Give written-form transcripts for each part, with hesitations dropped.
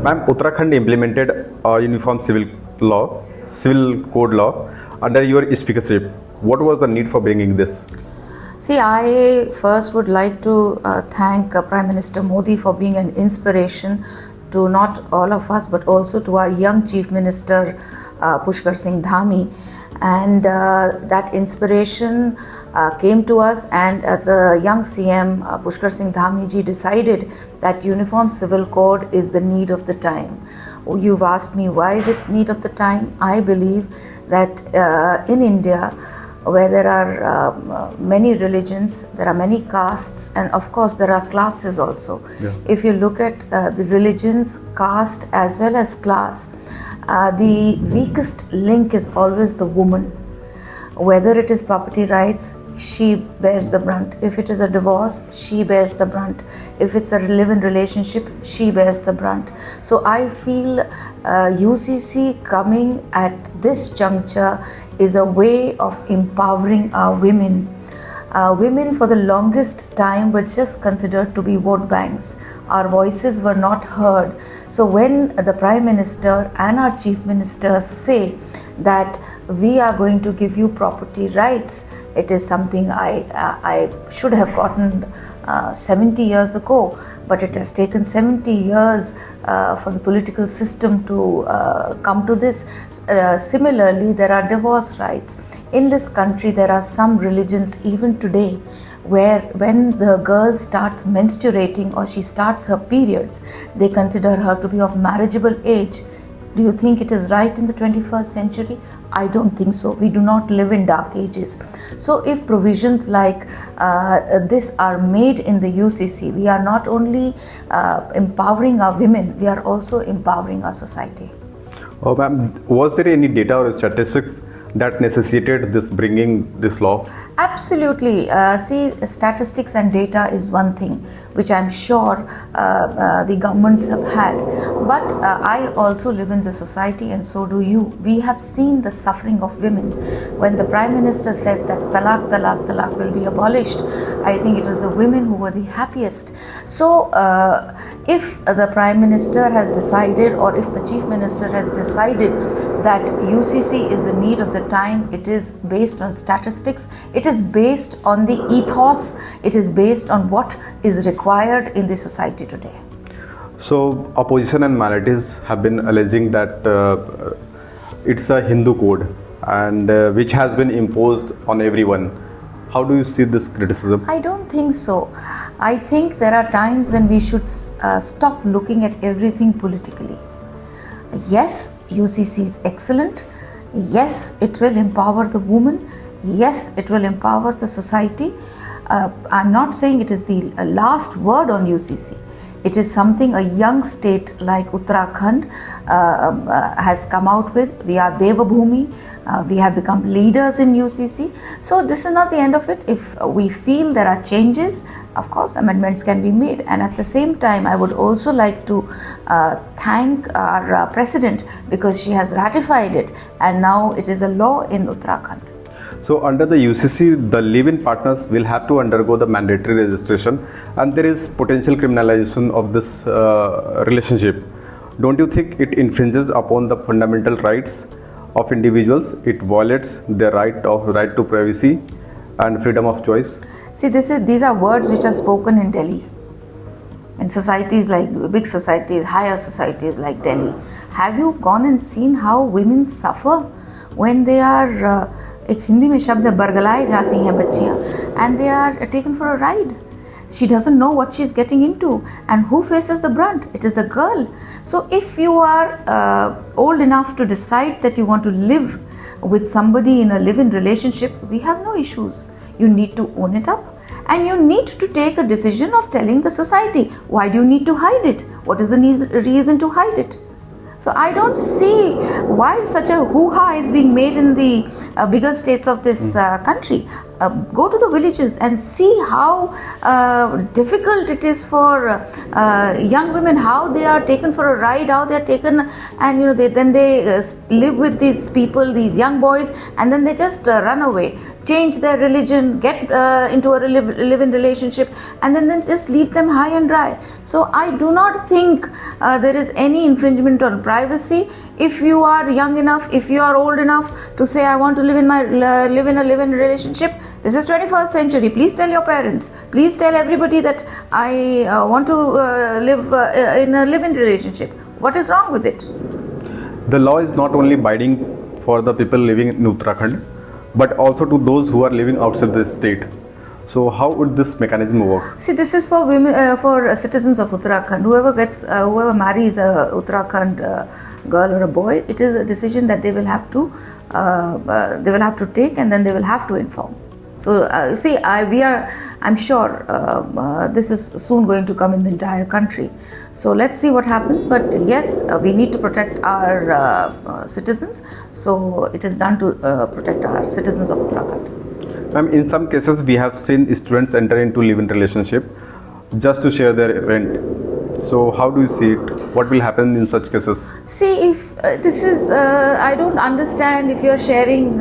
Ma'am, Uttarakhand implemented a uniform civil code law under your speakership. What was the need for bringing this? See, I first would like to thank Prime Minister Modi for being an inspiration to not all of us but also to our young Chief Minister Pushkar Singh Dhami. And that inspiration came to us, and the young CM Pushkar Singh Dhami ji decided that uniform civil code is the need of the time. You've asked me why is it need of the time? I believe that in India, where there are many religions, there are many castes, and of course there are classes also. Yeah. If you look at the religions, caste as well as class, the weakest link is always the woman. Whether it is property rights, she bears the brunt. If it is a divorce, she bears the brunt. If it's a live-in relationship, she bears the brunt. So I feel UCC coming at this juncture is a way of empowering our women. Women for the longest time were just considered to be vote banks. Our voices were not heard. So when the Prime Minister and our Chief Minister say that we are going to give you property rights, it is something I should have gotten 70 years ago, but it has taken 70 years for the political system to come to this. Similarly, there are divorce rights. In this country, there are some religions even today where when the girl starts menstruating or she starts her periods, they consider her to be of marriageable age. Do you think it is right in the 21st century? I don't think so. We do not live in dark ages. So if provisions like this are made in the UCC, we are not only empowering our women, we are also empowering our society. Oh, ma'am, was there any data or statistics that necessitated this bringing this law? Absolutely. See, statistics and data is one thing which I'm sure the governments have had. But I also live in the society, and so do you. We have seen the suffering of women. When the Prime Minister said that talaq will be abolished, I think it was the women who were the happiest. So if the Prime Minister has decided, or if the Chief Minister has decided that UCC is the need of the time, it is based on statistics, it is based on the ethos, it is based on what is required in the society today. So opposition and minorities have been alleging that it's a Hindu code and which has been imposed on everyone. How do you see this criticism? I don't think so. I think there are times when we should stop looking at everything politically. Yes, UCC is excellent. Yes, it will empower the woman. Yes, it will empower the society. I'm not saying it is the last word on UCC. It is something a young state like Uttarakhand has come out with. We are Devabhumi. We have become leaders in UCC. So this is not the end of it. If we feel there are changes, of course amendments can be made. And at the same time, I would also like to thank our President, because she has ratified it and now it is a law in Uttarakhand. So under the UCC, the live-in partners will have to undergo the mandatory registration, and there is potential criminalization of this relationship. Don't you think it infringes upon the fundamental rights of individuals? It violates their right to privacy and freedom of choice? See, these are words which are spoken in Delhi. In societies like big societies, higher societies like Delhi. Have you gone and seen how women suffer when they are एक हिंदी में शब्द बरगलाए जाती हैं बच्चियाँ, and they are taken for a ride. She doesn't know what she's getting into, and who faces the brunt? It is the girl. So if you are old enough to decide that you want to live with somebody in a live-in relationship, we have no issues. You need to own it up, and you need to take a decision of telling the society. Why do you need to hide it? What is the reason to hide it? So I don't see why such a hoo-ha is being made in the bigger states of this country. go to the villages and see how difficult it is for young women, how they are taken for a ride, how they are taken, and then they live with these people, these young boys, and then they just run away, change their religion, get into a live-in relationship, and then just leave them high and dry. So I do not think there is any infringement on privacy. If you are young enough, if you are old enough to say, I want to live in a live-in relationship, this is 21st century. Please tell your parents. Please tell everybody that I want to live in a live-in relationship. What is wrong with it? The law is not only binding for the people living in Uttarakhand, but also to those who are living outside the state. So how would this mechanism work? See, this is for women, for citizens of Uttarakhand. Whoever marries a Uttarakhand girl or a boy, it is a decision that they will have to take, and then they will have to inform. So I'm sure this is soon going to come in the entire country. So let's see what happens. But yes, we need to protect our citizens. So it is done to protect our citizens of Uttarakhand. In some cases, we have seen students enter into live-in relationship just to share their rent. So how do you see it? What will happen in such cases? See, if this is, I don't understand if you're sharing,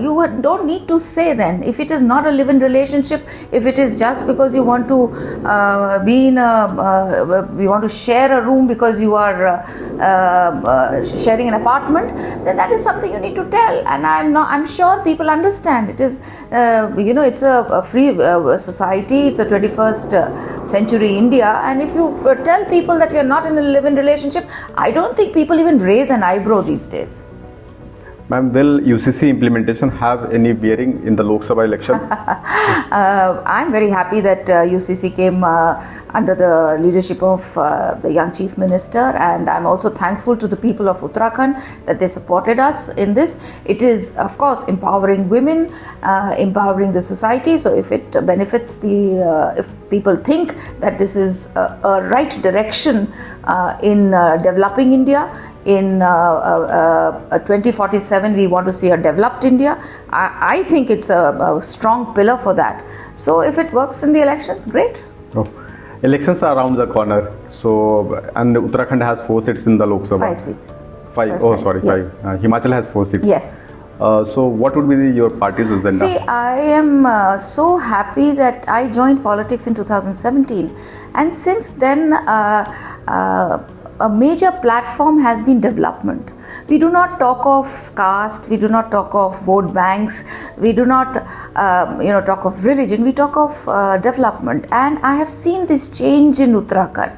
you don't need to say then. If it is not a live-in relationship, if it is just because you want to you want to share a room because you are sharing an apartment, then that is something you need to tell. And I'm sure people understand. It is, it's a free society. It's a 21st century India. And if you tell people that we are not in a live-in relationship, I don't think people even raise an eyebrow these days. Ma'am, will UCC implementation have any bearing in the Lok Sabha election? I'm very happy that UCC came under the leadership of the young Chief Minister, and I'm also thankful to the people of Uttarakhand that they supported us in this. It is, of course, empowering women, empowering the society. So if it benefits if people think that this is a right direction in developing India, in 2047 we want to see a developed India. I think it's a strong pillar for that. So if it works in the elections, great. Oh. Elections are around the corner. So, and Uttarakhand has 4 seats in the Lok Sabha. 5 seats. 5. Oh, sorry, yes. 5. Himachal has 4 seats. Yes. So what would be your party's agenda? See, I am so happy that I joined politics in 2017, and since then a major platform has been development. We do not talk of caste, we do not talk of vote banks, we do not talk of religion, we talk of development. And I have seen this change in Uttarakhand.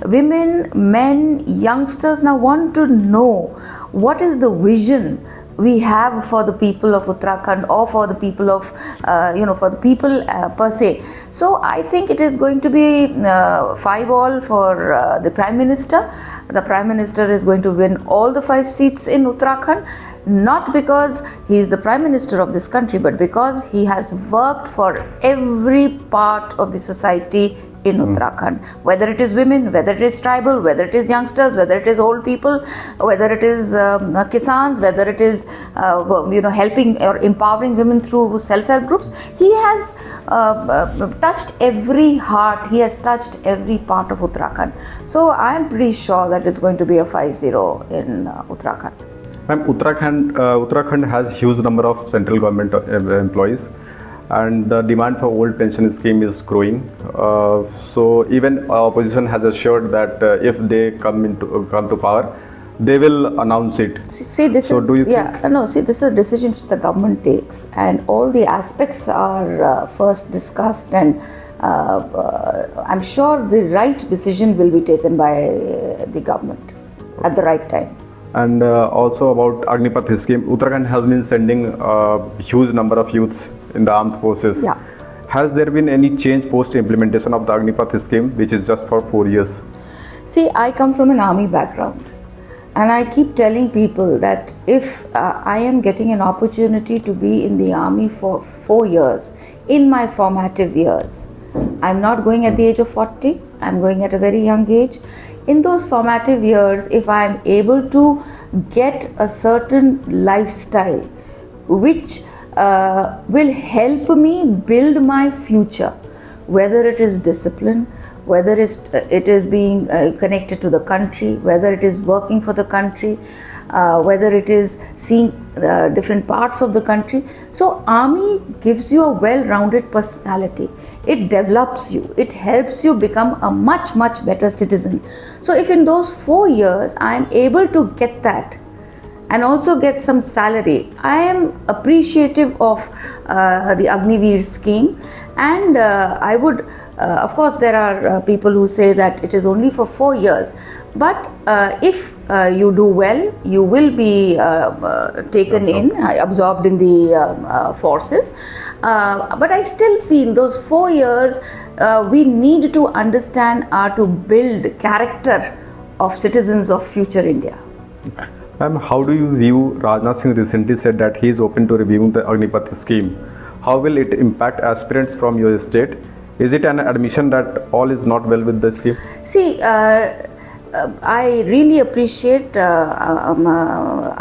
Women, men, youngsters now want to know what is the vision we have for the people of Uttarakhand, or for the people of, for the people per se. So I think it is going to be 5-all for the Prime Minister. The Prime Minister is going to win all the 5 seats in Uttarakhand, not because he is the Prime Minister of this country, but because he has worked for every part of the society in Uttarakhand, whether it is women, whether it is tribal, whether it is youngsters, whether it is old people, whether it is kisans, whether it is helping or empowering women through self-help groups. He has touched every heart, he has touched every part of Uttarakhand. So I am pretty sure that it's going to be a 5-0 in Uttarakhand. Ma'am, Uttarakhand has huge number of central government employees, and the demand for old pension scheme is growing. So even opposition has assured that if they come to power, they will announce it. See, this so is, do you yeah, think? no, see, this is a decision which the government takes, and all the aspects are first discussed, and I'm sure the right decision will be taken by the government at the right time. And also about Agnipath scheme, Uttarakhand has been sending a huge number of youths in the armed forces. Yeah. Has there been any change post implementation of the Agnipath scheme, which is just for 4 years? See, I come from an army background, and I keep telling people that if I am getting an opportunity to be in the army for 4 years, in my formative years, I'm not going at the age of 40, I'm going at a very young age. In those formative years, if I am able to get a certain lifestyle which will help me build my future, whether it is discipline, whether it is being connected to the country, whether it is working for the country, whether it is seeing different parts of the country. So army gives you a well-rounded personality. It develops you. It helps you become a much better citizen. So if in those 4 years I am able to get that and also get some salary, I am appreciative of the Agniveer scheme, and I would of course there are people who say that it is only for 4 years, but if you do well, you will be taken in, absorbed in the forces, but I still feel those 4 years we need to understand are to build character of citizens of future India. Ma'am, how do you view Rajnath Singh recently said that he is open to reviewing the Agnipath scheme? How will it impact aspirants from your state? Is it an admission that all is not well with the scheme? See, I really appreciate Adraniya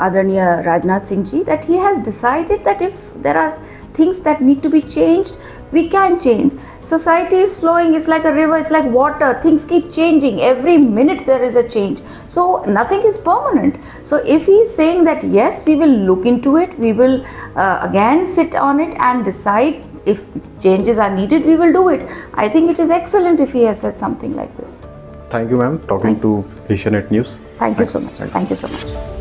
Rajnath Singh ji that he has decided that if there are things that need to be changed, we can change. Society is flowing, it's like a river, it's like water, things keep changing, every minute there is a change, so nothing is permanent. So if he is saying that yes, we will look into it, we will again sit on it and decide if changes are needed, we will do it. I think it is excellent if he has said something like this. Thank you, ma'am, talking to Asianet News. Thank you so much. Thank you so much.